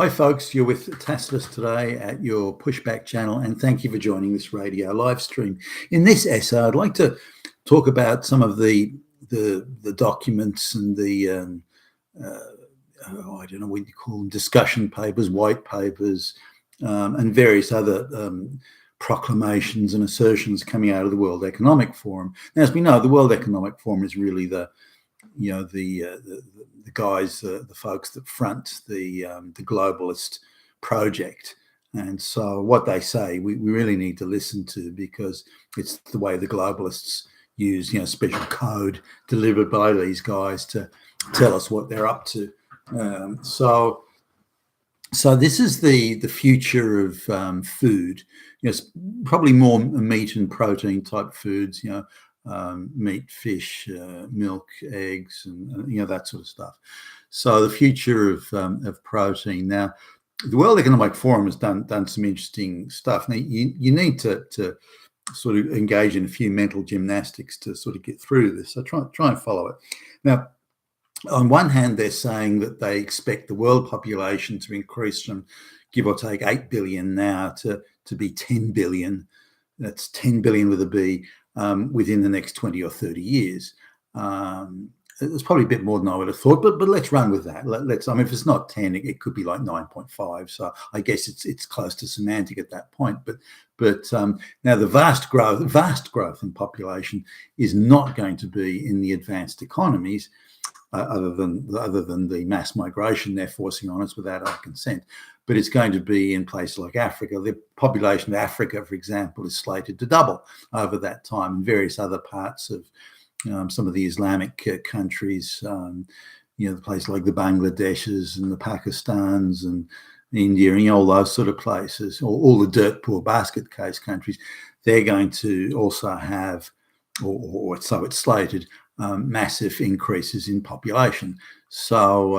Hi folks, you're with Tacitus today at your Pushback channel, and thank you for joining this radio live stream. In this essay, I'd like to talk about some of the documents and the I don't know what you call them, discussion papers, white papers, and various other proclamations and assertions coming out of the World Economic Forum. Now, as we know, the World Economic Forum is really the guys, the folks that front the globalist project. And so what they say, we really need to listen to, because it's the way the globalists use, special code delivered by these guys to tell us what they're up to. So this is the future of food. Probably more meat and protein type foods, meat, fish, milk, eggs, and that sort of stuff. So the future of protein. Now, the World Economic Forum has done some interesting stuff. Now, you need to sort of engage in a few mental gymnastics to sort of get through this. So try and follow it. Now, on one hand, they're saying that they expect the world population to increase from, give or take, 8 billion now to be 10 billion. That's 10 billion with a B. Within the next 20 or 30 years. It's probably a bit more than I would have thought, but let's run with that. If it's not 10, it could be like 9.5. So I guess it's close to semantic at that point. But now the vast growth in population is not going to be in the advanced economies, other than the mass migration they're forcing on us without our consent. But it's going to be in places like Africa. The population of Africa, for example, is slated to double over that time, and various other parts of some of the Islamic countries, the places like the Bangladeshs and the Pakistans and India, and all those sort of places, all the dirt poor basket case countries, they're going to also have, or so it's slated, massive increases in population. So,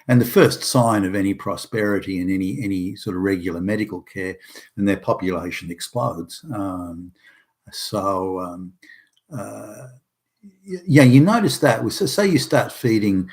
and the first sign of any prosperity in any sort of regular medical care, and their population explodes. You notice that. So say you start feeding,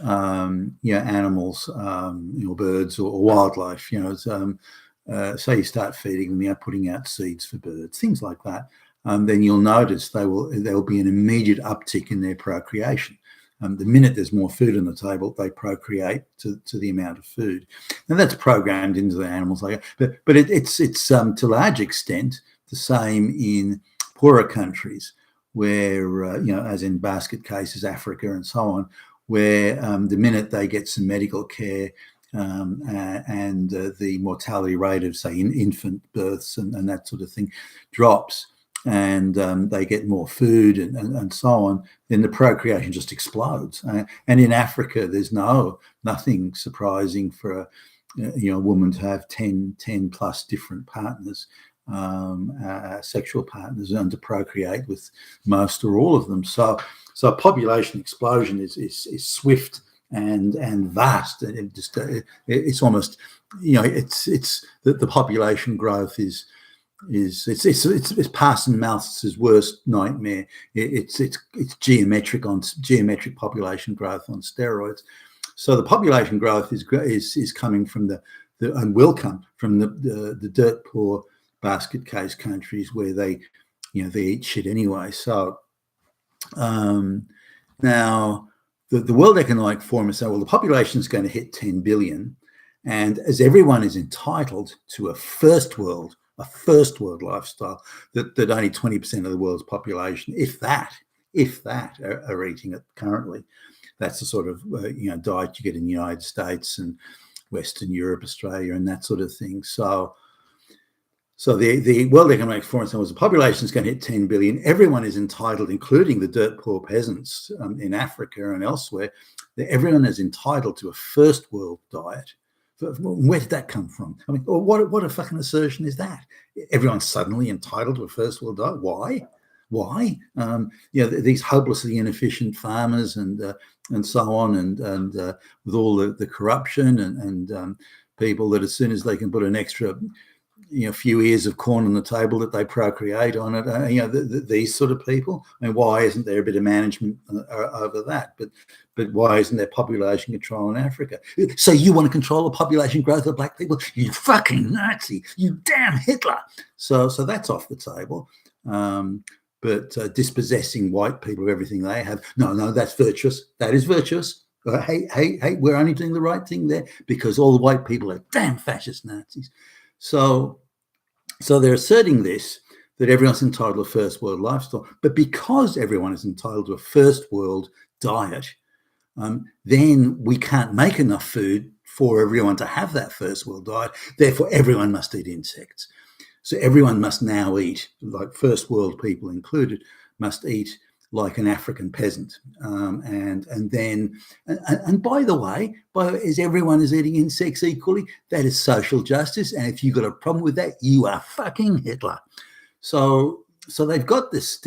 animals, birds or wildlife. Say you start feeding them, putting out seeds for birds, things like that. Then you'll notice there will be an immediate uptick in their procreation. The minute there's more food on the table, they procreate to the amount of food, and that's programmed into the animals. But it's to a large extent the same in poorer countries, where as in basket cases, Africa and so on, where the minute they get some medical care and the mortality rate of, say, infant births and that sort of thing drops, and they get more food and so on, then the procreation just explodes. And in Africa, there's nothing surprising for a woman to have 10 plus different partners, sexual partners, and to procreate with most or all of them. So population explosion is swift and vast, and it's almost it's the population growth is Parson Mouse's worst nightmare. It's geometric population growth on steroids. So the population growth is coming from and will come from the dirt poor basket case countries, where they eat shit anyway. So now the World Economic Forum is saying, well, the population is going to hit 10 billion, and as everyone is entitled to a first world lifestyle, that only 20% of the world's population, if that, are eating it currently. That's the sort of diet you get in the United States and Western Europe, Australia, and that sort of thing. So the World Economic Forum says the population is going to hit 10 billion. Everyone is entitled, including the dirt poor peasants in Africa and elsewhere. Everyone is entitled to a first world diet. Where did that come from? I mean, what a fucking assertion is that? Everyone's suddenly entitled to a first world diet. Why? These hopelessly inefficient farmers and so on, and with all the corruption and people that as soon as they can put an extra few ears of corn on the table that they procreate on it. These sort of people. I mean, why isn't there a bit of management over that? But why isn't there population control in Africa? So you want to control the population growth of black people? You fucking Nazi! You damn Hitler! So that's off the table. But dispossessing white people of everything they have, no, that's virtuous. That is virtuous. Hey, we're only doing the right thing there because all the white people are damn fascist Nazis. So they're asserting this, that everyone's entitled to a first world lifestyle. But because everyone is entitled to a first world diet, then we can't make enough food for everyone to have that first world diet. Therefore, everyone must eat insects. So everyone must now eat, like first world people included, must eat like an African peasant. And by the way, as everyone is eating insects equally, that is social justice. And if you've got a problem with that, you are fucking Hitler. So they've got this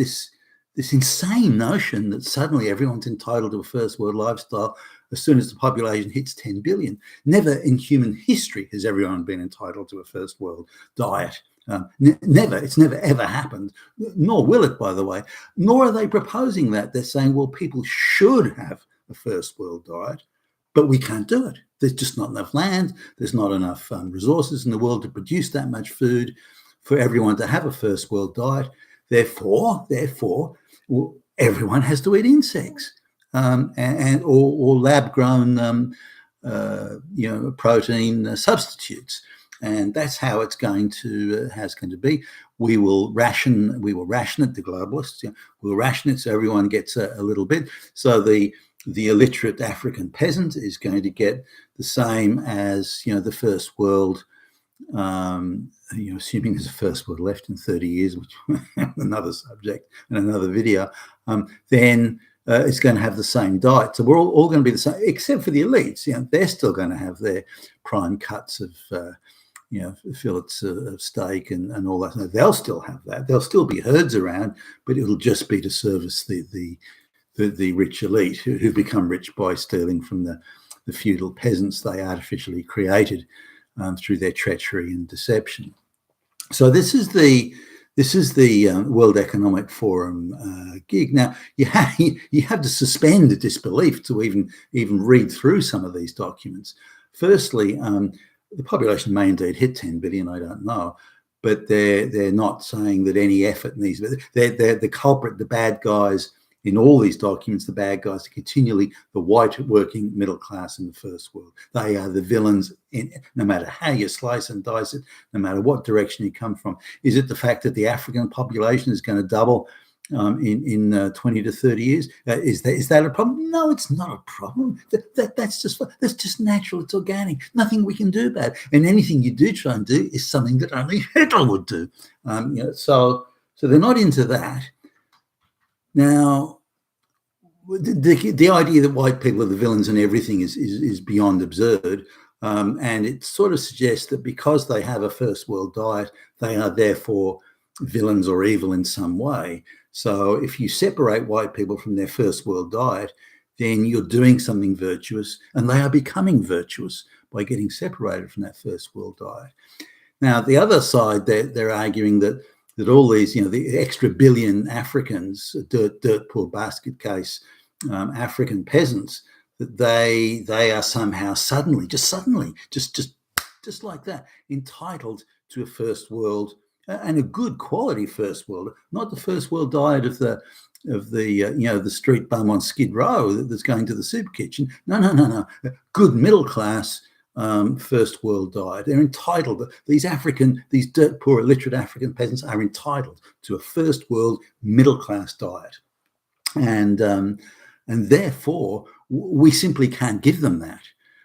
insane notion that suddenly everyone's entitled to a first world lifestyle as soon as the population hits 10 billion. Never in human history has everyone been entitled to a first world diet. Never. It's never, ever happened, nor will it, by the way. Nor are they proposing that. They're saying, well, people should have a first world diet, but we can't do it. There's just not enough land. There's not enough resources in the world to produce that much food for everyone to have a first world diet. Therefore, everyone has to eat insects or lab-grown, protein substitutes. And that's how it's going to be. We will ration it, the globalists. We'll ration it so everyone gets a little bit. So the illiterate African peasant is going to get the same as the first world. Assuming there's a first world left in 30 years, which another subject and another video. Then it's going to have the same diet. So we're all going to be the same, except for the elites. They're still going to have their prime cuts of fillets of steak and all that. So they'll still have that. There'll still be herds around, but it'll just be to service the rich elite who become rich by stealing from the feudal peasants they artificially created through their treachery and deception. So this is the World Economic Forum gig. Now you have to suspend the disbelief to even read through some of these documents. Firstly, the population may indeed hit 10 billion, I don't know, but they're not saying that any effort needs. They're the culprit, the bad guys in all these documents. The bad guys are continually the white working middle class in the first world. They are the villains, no matter how you slice and dice it, no matter what direction you come from. Is it the fact that the African population is going to double in 20 to 30 years? Is that a problem? No, it's not a problem. That's just natural. It's organic. Nothing we can do about it. And anything you do try and do is something that only Hitler would do. So they're not into that. Now, the idea that white people are the villains and everything is beyond absurd. And it sort of suggests that because they have a first world diet, they are therefore villains or evil in some way. So if you separate white people from their first world diet, then you're doing something virtuous, and they are becoming virtuous by getting separated from that first world diet. Now, the other side, they're arguing that all these, the extra billion Africans, dirt poor basket case African peasants, that they are somehow suddenly, just like that, entitled to a first world and a good quality first world, not the first world diet of the street bum on Skid Row that's going to the soup kitchen. No. Good middle class first world diet. They're entitled. These dirt poor illiterate African peasants are entitled to a first world middle class diet, and therefore we simply can't give them that.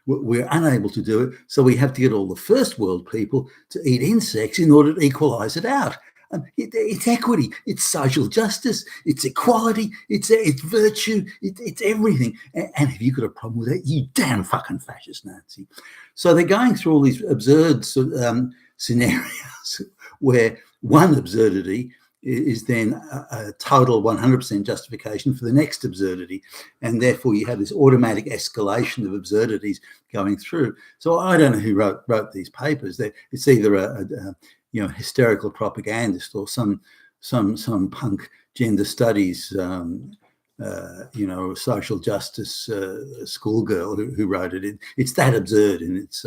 We're unable to do it, so we have to get all the first world people to eat insects in order to equalize it out. It's equity, it's social justice, it's equality, it's virtue, it's everything. And if you've got a problem with that, you damn fucking fascist Nazi. So they're going through all these absurd scenarios where one absurdity is then a total 100% justification for the next absurdity. And therefore you have this automatic escalation of absurdities going through. So I don't know who wrote these papers. It's either hysterical propagandist or some punk gender studies social justice schoolgirl who wrote it. It's that absurd, and it's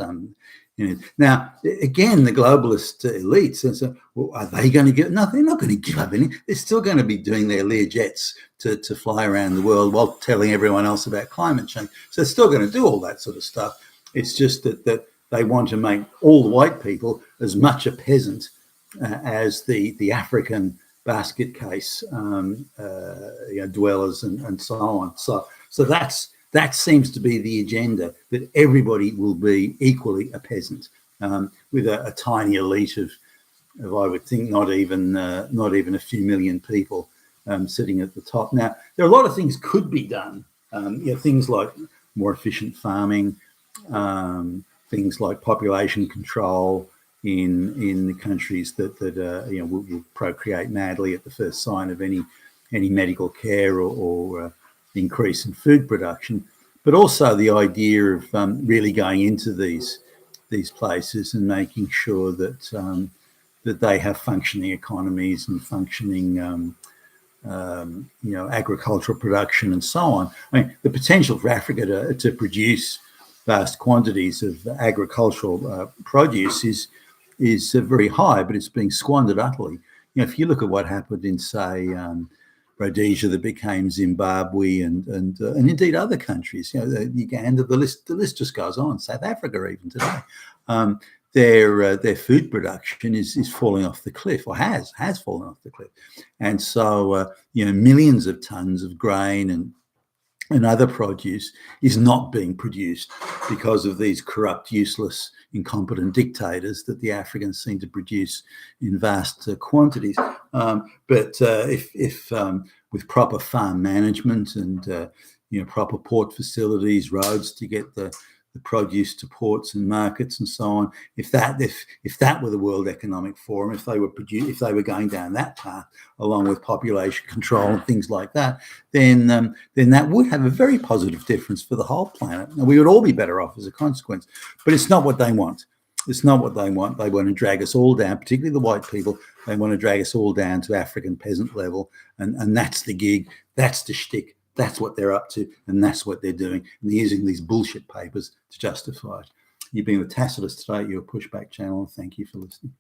now again the globalist elites. And so, well, are they going to give? No, they're not going to give up any. They're still going to be doing their Lear jets to fly around the world while telling everyone else about climate change. So they're still going to do all that sort of stuff. It's just that they want to make all the white people as much a peasant as the African basket case dwellers and so on. So that seems to be the agenda, that everybody will be equally a peasant, with a tiny elite of I would think not even a few million people sitting at the top. Now there are a lot of things could be done. Things like more efficient farming, things like population control in the countries that will procreate madly at the first sign of any medical care or increase in food production, but also the idea of really going into these places and making sure that that they have functioning economies and functioning agricultural production and so on. I mean, the potential for Africa to produce vast quantities of agricultural produce is very high, but it's being squandered utterly. If you look at what happened in, say, Rhodesia that became Zimbabwe, and indeed other countries, Uganda, the list just goes on. South Africa, even today, their food production is falling off the cliff, or has fallen off the cliff, and so millions of tons of grain and other produce is not being produced because of these corrupt, useless, incompetent dictators that the Africans seem to produce in vast quantities. But if with proper farm management and proper port facilities, roads to get the produce to ports and markets and so on, if that were the World Economic Forum, if they were going down that path along with population control and things like that, then that would have a very positive difference for the whole planet, and we would all be better off as a consequence. But it's not what they want. It's not what they want. They want to drag us all down, particularly the white people. They want to drag us all down to African peasant level, and that's the gig. That's the shtick. That's what they're up to, and that's what they're doing. And they're using these bullshit papers to justify it. You've been with Tacitus today, your Pushback channel. Thank you for listening.